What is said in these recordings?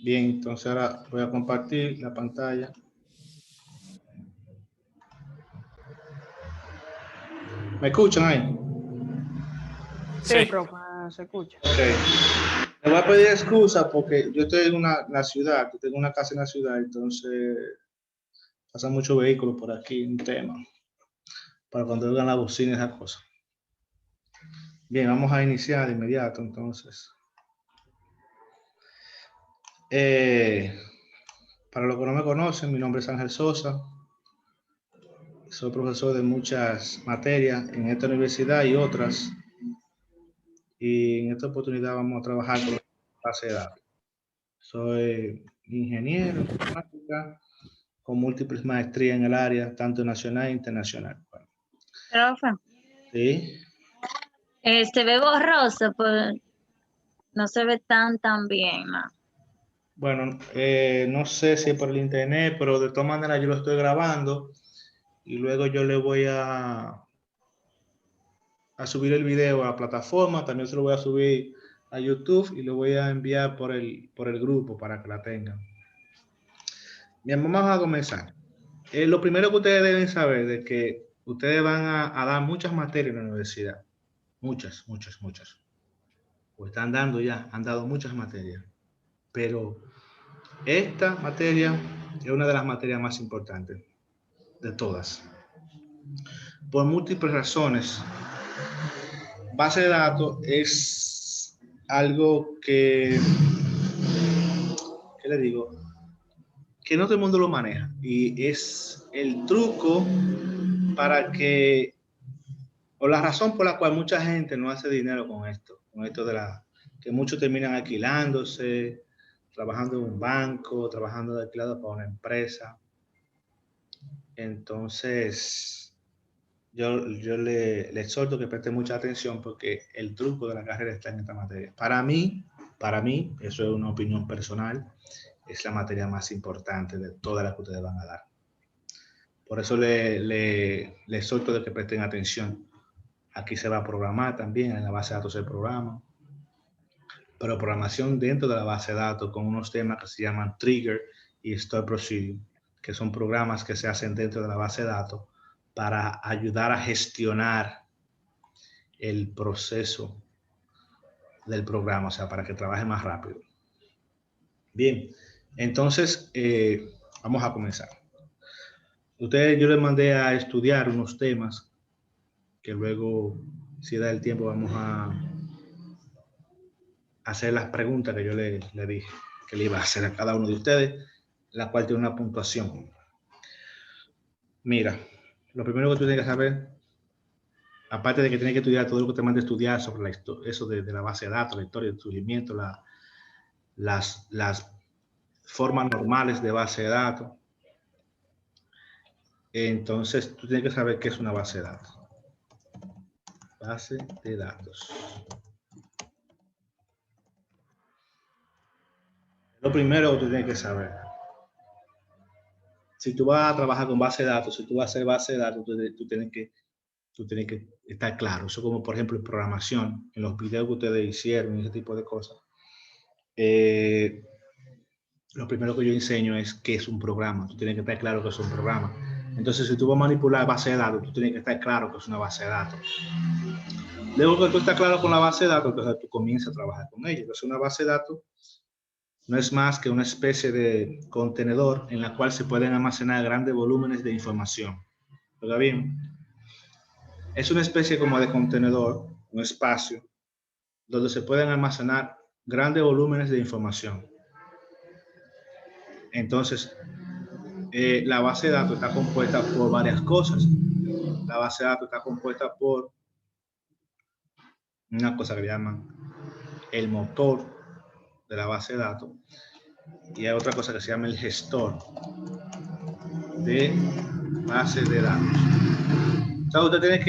Bien, entonces ahora voy a compartir la pantalla. ¿Me escuchan ahí? Sí, profe, se escucha. Ok. Me voy a pedir excusa porque yo estoy en la ciudad, yo tengo una casa en la ciudad, entonces pasan muchos vehículos por aquí, un tema, para cuando oigan la bocina y esas cosas. Bien, vamos a iniciar de inmediato entonces. Para los que no me conocen, mi nombre es Ángel Sosa. Soy profesor de muchas materias en esta universidad y otras. Y en esta oportunidad vamos a trabajar con base de datos. Soy ingeniero en informática con múltiples maestrías en el área, tanto nacional e internacional. Bueno, Profe, sí. se ve borroso, pues no se ve tan bien, ¿no? Bueno, no sé si es por el internet, pero de todas maneras yo lo estoy grabando y luego yo le voy a subir el video a la plataforma, también se lo voy a subir a YouTube y lo voy a enviar por el grupo para que la tengan. Bien, vamos a comenzar. Lo primero que ustedes deben saber es que ustedes van a dar muchas materias en la universidad. Muchas. O están dando ya, han dado muchas materias. Pero esta materia es una de las materias más importantes de todas. Por múltiples razones. Base de datos es algo ¿qué le digo? Que no todo el mundo lo maneja. Y es el truco para que, o la razón por la cual mucha gente no hace dinero con esto que muchos terminan alquilándose, trabajando en un banco, trabajando de alquilado para una empresa. Entonces, yo le exhorto que preste mucha atención porque el truco de la carrera está en esta materia. Para mí, eso es una opinión personal, es la materia más importante de todas las que ustedes van a dar. Por eso le exhorto de que presten atención. Aquí se va a programar también, en la base de datos se programa, pero programación dentro de la base de datos con unos temas que se llaman trigger y store procedure, que son programas que se hacen dentro de la base de datos para ayudar a gestionar el proceso del programa, o sea, para que trabaje más rápido. Bien, entonces vamos a comenzar. Yo les mandé a estudiar unos temas que luego, si da el tiempo, vamos a hacer las preguntas que yo le dije que le iba a hacer a cada uno de ustedes, la cual tiene una puntuación. Mira, lo primero que tú tienes que saber, aparte de que tienes que estudiar todo lo que te mande a estudiar sobre eso de la base de datos, la historia del surgimiento, las formas normales de base de datos, entonces tú tienes que saber qué es una base de datos. Base de datos. Lo primero que tú tienes que saber. Si tú vas a trabajar con base de datos, si tú vas a hacer base de datos, tú tienes que estar claro. Eso como, por ejemplo, en programación, en los videos que ustedes hicieron, ese tipo de cosas. Lo primero que yo enseño es qué es un programa. Tú tienes que estar claro que es un programa. Entonces, si tú vas a manipular base de datos, tú tienes que estar claro que es una base de datos. Luego que tú estás claro con la base de datos, entonces tú comienzas a trabajar con ella. Entonces, una base de datos no es más que una especie de contenedor en la cual se pueden almacenar grandes volúmenes de información. ¿Está bien? Es una especie como de contenedor, un espacio, donde se pueden almacenar grandes volúmenes de información. Entonces, la base de datos está compuesta por varias cosas. La base de datos está compuesta por una cosa que llaman el motor de la base de datos y hay otra cosa que se llama el gestor de base de datos. O sea, usted tiene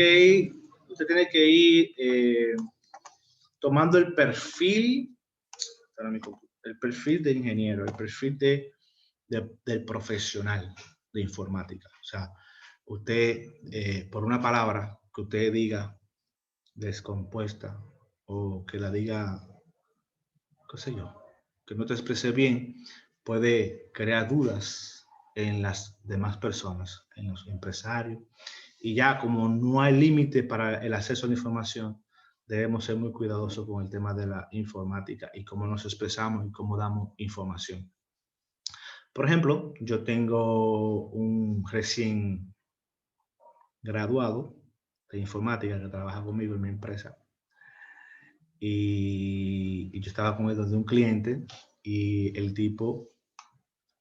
que ir tomando el perfil de ingeniero, el perfil del profesional de informática. O sea, usted, por una palabra que usted diga descompuesta o que la diga, qué sé yo, que no te expreses bien, puede crear dudas en las demás personas, en los empresarios. Y ya como no hay límite para el acceso a la información, debemos ser muy cuidadosos con el tema de la informática y cómo nos expresamos y cómo damos información. Por ejemplo, yo tengo un recién graduado de informática que trabaja conmigo en mi empresa. Y yo estaba con él de un cliente y el tipo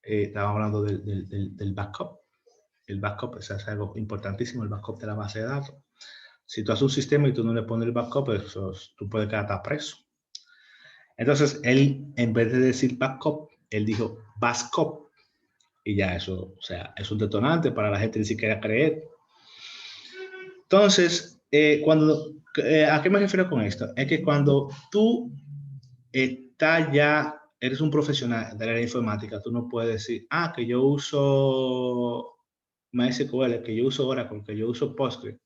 estaba hablando del backup. El backup es algo importantísimo, el backup de la base de datos. Si tú haces un sistema y tú no le pones el backup, tú puedes quedar preso. Entonces, él, en vez de decir backup, él dijo backup. Y ya eso, o sea, es un detonante para la gente ni siquiera creer. Entonces, ¿a qué me refiero con esto? Es que cuando tú eres un profesional de la informática, tú no puedes decir, que yo uso MySQL, que yo uso Oracle, que yo uso Postgre.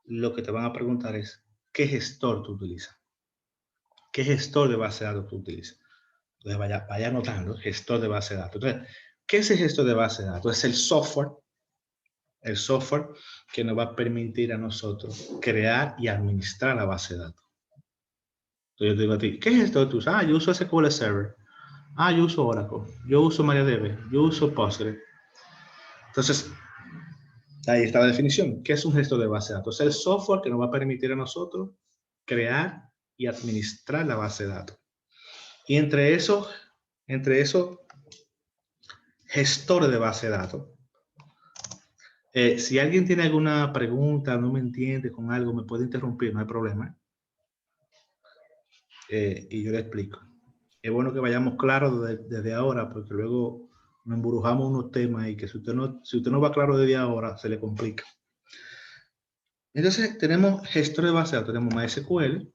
Lo que te van a preguntar es, ¿qué gestor tú utilizas? ¿Qué gestor de base de datos tú utilizas? Entonces vaya anotando, gestor de base de datos. Entonces, ¿qué es el gestor de base de datos? Es el software que nos va a permitir a nosotros crear y administrar la base de datos. Entonces yo te digo a ti, ¿qué gestor tú usas? Yo uso SQL Server. Yo uso Oracle. Yo uso MariaDB. Yo uso Postgre. Entonces, ahí está la definición. ¿Qué es un gestor de base de datos? Es el software que nos va a permitir a nosotros crear y administrar la base de datos. Y entre esos gestores de base de datos, si alguien tiene alguna pregunta, no me entiende con algo, me puede interrumpir, no hay problema. Y yo le explico. Es bueno que vayamos claros desde ahora, porque luego nos embrujamos unos temas y que si usted no va claro desde ahora, se le complica. Entonces, tenemos gestor de base de datos, tenemos MySQL,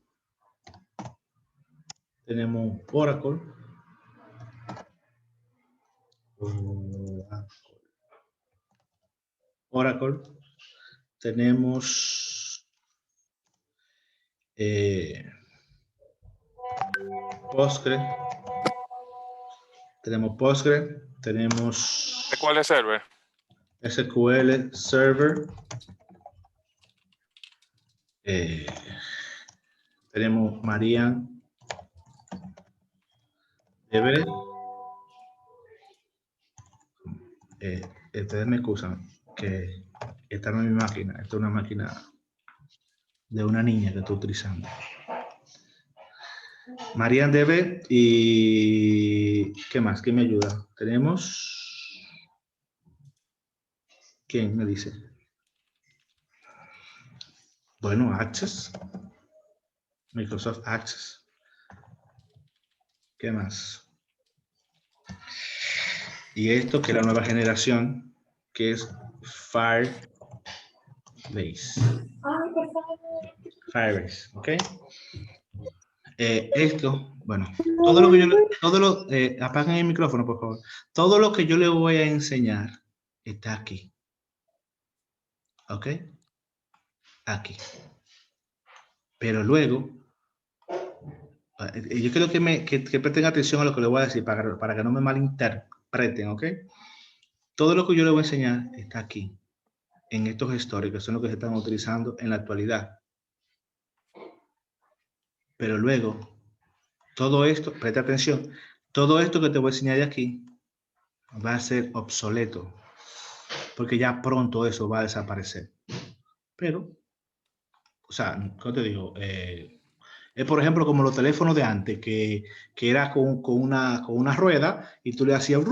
tenemos Oracle, tenemos Postgre, tenemos ¿Cuál es server? SQL Server, tenemos MariaDB, ustedes me excusan que esta no es mi máquina, esta es una máquina de una niña que estoy utilizando. MariaDB y ¿qué más? ¿Quién me ayuda? Tenemos, ¿quién me dice? Bueno, Access, Microsoft Access. ¿Qué más? Y esto que es la nueva generación, que es Firebase. Firebase, ¿ok? Esto, bueno, apaguen el micrófono, por favor. Todo lo que yo le voy a enseñar está aquí. ¿Ok? Aquí. Pero luego, yo quiero que presten atención a lo que le voy a decir para que no me malinterpreten, ¿ok? Todo lo que yo le voy a enseñar está aquí, en estos gestores, que son los que se están utilizando en la actualidad. Pero luego, todo esto, presta atención, todo esto que te voy a enseñar de aquí va a ser obsoleto, porque ya pronto eso va a desaparecer. Pero, o sea, ¿cómo te digo? Es, por ejemplo, como los teléfonos de antes, que era con una rueda y tú le hacías...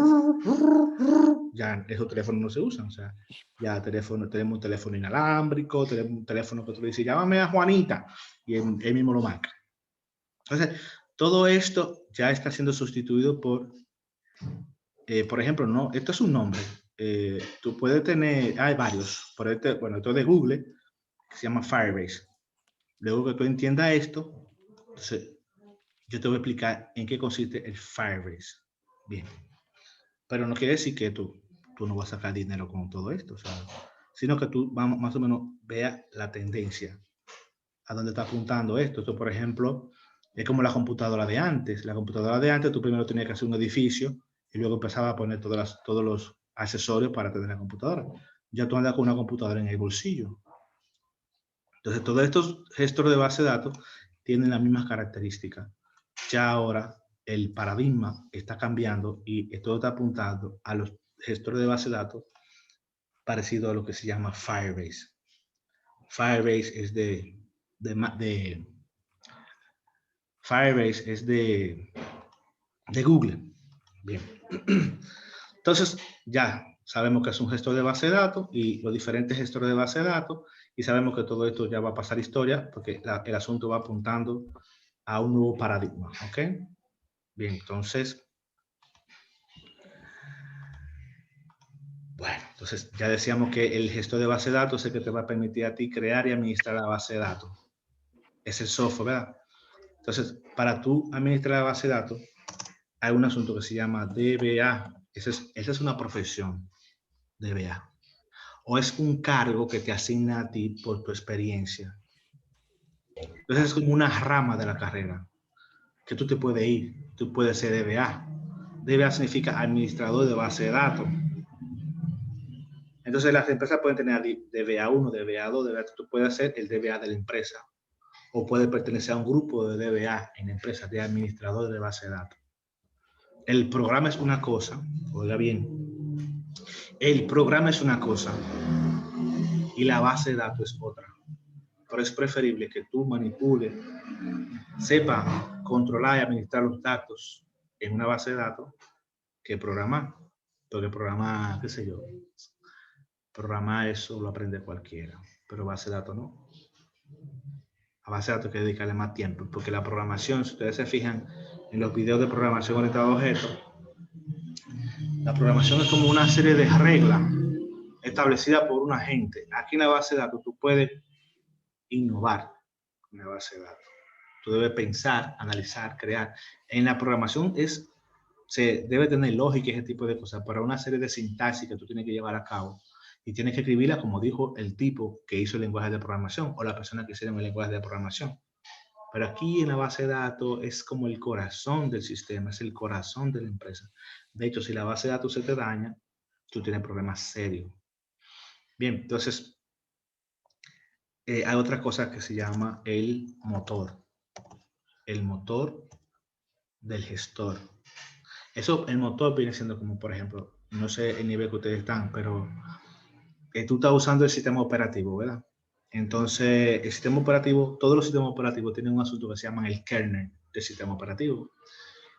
Ya esos teléfonos no se usan, o sea, ya tenemos un teléfono inalámbrico, tenemos un teléfono que tú le dices, llámame a Juanita, y él mismo lo marca. Entonces, todo esto ya está siendo sustituido por ejemplo, no, esto es un nombre. Tú puedes tener, hay varios, pero esto es de Google, que se llama Firebase. Luego que tú entiendas esto, entonces yo te voy a explicar en qué consiste el Firebase. Bien. Pero no quiere decir que tú no vas a sacar dinero con todo esto, o sea, sino que tú más o menos veas la tendencia, a dónde está apuntando esto. Esto, por ejemplo, Es como la computadora de antes. La computadora de antes tú primero tenías que hacer un edificio y luego empezaba a poner todos los accesorios para tener la computadora. Ya tú andas con una computadora en el bolsillo. Entonces, todos estos gestores de base de datos tienen las mismas características. Ya ahora el paradigma está cambiando y todo está apuntando a los gestores de base de datos parecido a lo que se llama Firebase. Firebase es Firebase es de Google. Bien. Entonces, ya sabemos que es un gestor de base de datos y los diferentes gestores de base de datos, y sabemos que todo esto ya va a pasar historia porque el asunto va apuntando a un nuevo paradigma, ¿ok? Bien, entonces, bueno, entonces ya decíamos que el gestor de base de datos es el que te va a permitir a ti crear y administrar la base de datos. Es el software, ¿verdad? Entonces, para tú administrar la base de datos, hay un asunto que se llama DBA. Esa es una profesión, DBA. O es un cargo que te asigna a ti por tu experiencia. Entonces es como una rama de la carrera que tú te puedes ir. Tú puedes ser DBA. DBA significa administrador de base de datos. Entonces las empresas pueden tener DBA1, DBA2, DBA. Tú puedes ser el DBA de la empresa o puedes pertenecer a un grupo de DBA en empresas de administrador de base de datos. El programa es una cosa, oiga bien, el programa es una cosa y la base de datos es otra. Pero es preferible que tú manipules, sepa controlar y administrar los datos en una base de datos que programar. Porque programar, qué sé yo, programar eso lo aprende cualquiera, pero base de datos no. A base de datos hay que dedicarle más tiempo, porque la programación, si ustedes se fijan en los videos de programación orientada a objetos, la programación es como una serie de reglas establecidas por un agente. Aquí en la base de datos tú puedes innovar en la base de datos. Tú debes pensar, analizar, crear. En la programación se debe tener lógica y ese tipo de cosas, para una serie de sintaxis que tú tienes que llevar a cabo y tienes que escribirla como dijo el tipo que hizo el lenguaje de programación o la persona que hicieron el lenguaje de programación. Pero aquí en la base de datos es como el corazón del sistema, es el corazón de la empresa. De hecho, si la base de datos se te daña, tú tienes problemas serios. Bien, entonces, hay otra cosa que se llama el motor. El motor del gestor. El motor viene siendo como, por ejemplo, no sé el nivel que ustedes están, pero tú estás usando el sistema operativo, ¿verdad? Entonces, el sistema operativo, todos los sistemas operativos tienen un asunto que se llama el kernel del sistema operativo.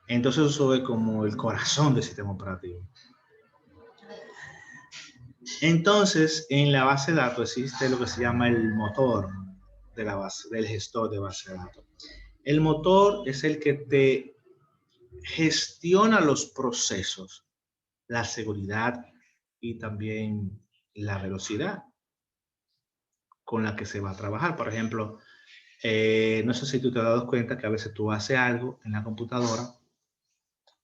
Entonces, eso es como el corazón del sistema operativo. Entonces, en la base de datos existe lo que se llama el motor de la base, del gestor de base de datos. El motor es el que te gestiona los procesos, la seguridad y también la velocidad con la que se va a trabajar. Por ejemplo, no sé si tú te has dado cuenta que a veces tú haces algo en la computadora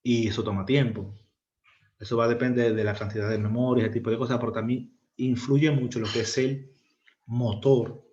y eso toma tiempo. Eso va a depender de la cantidad de memoria, ese tipo de cosas, pero también influye mucho lo que es el motor